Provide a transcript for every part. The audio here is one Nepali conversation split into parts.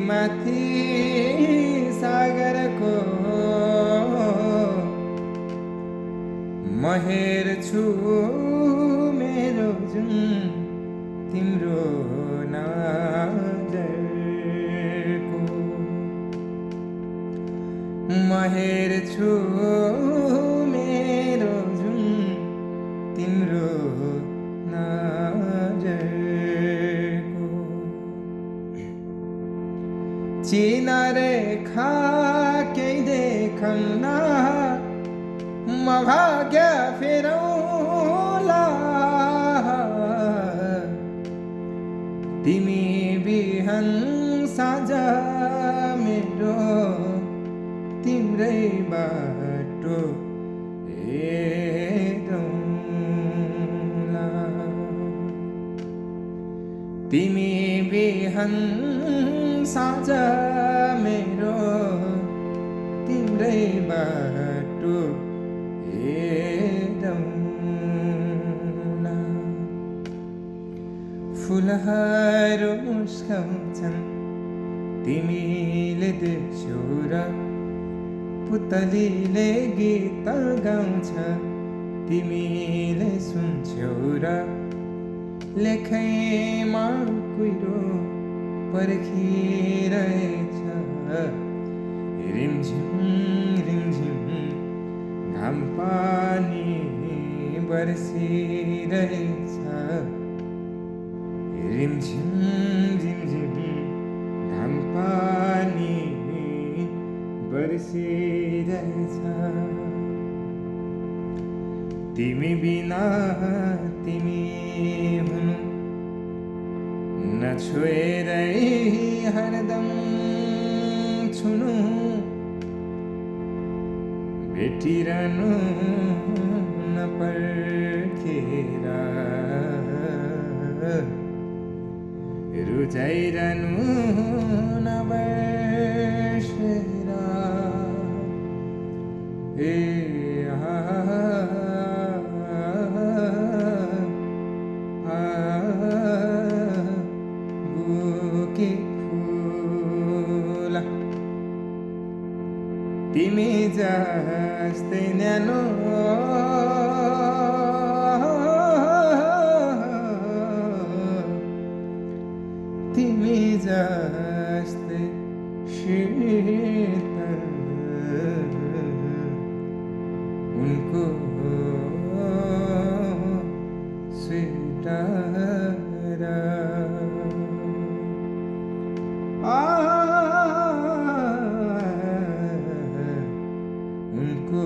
माथि सागरको म हेर्छु मेरो जुन तिम्रो नजरको म हेर्छु मेरो जुन तिम्रो नजरको चिना रेखा केही देखन्न म भाग्य फेरौँला तिमी बिहान साँझ मेरो तिम्रै बाटो हेरौँला तिमी बिहान साँझ मेरो तिम्रै बाटो हेरौँला फुलहरू मुस्काउँछन् तिमीले देख्छौ र पुतलीले गीत गाउँछ तिमीले सुन्छौ र लेखैमा कुहिरो पर्खिरहेछ रिमझिम रिमझिम घाम पानी बर्सिरहेछ रिमझिम रिमझिम घाम पानी बर्सिरहेछ तिमी बिना तिमी हुनु नछोएरै हरदम छुनु भेटिरहनु नपर्खेर रुचाइरहनु नबर्सेर ए बुके फुल तिमी जस्तै न्यानो तिमी जस्तै शीतल उनको स्वीटर उनको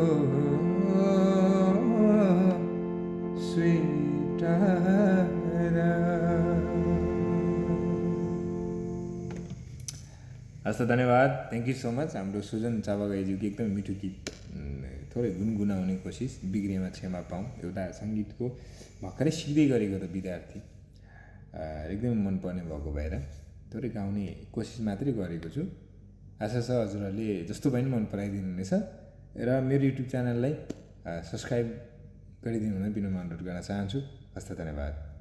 हस् त धन्यवाद थ्याङ्क यू सो मच हाम्रो सुजन चापागाईज्यूको एकदमै मिठो गीत थोरै गुनगुनाउने कोसिस बिग्रेमा क्षमा पाऊँ एउटा सङ्गीतको भर्खरै सिक्दै गरेको त विद्यार्थी एकदमै मनपर्ने भएको भएर थोरै गाउने कोसिस मात्रै गरेको छु आशा छ हजुरहरूले जस्तो पनि मन पराइदिनु हुनेछ र मेरो युट्युब च्यानललाई सब्सक्राइब गरिदिनु हुन विनम्र अनुरोध गर्न चाहन्छु हस् त धन्यवाद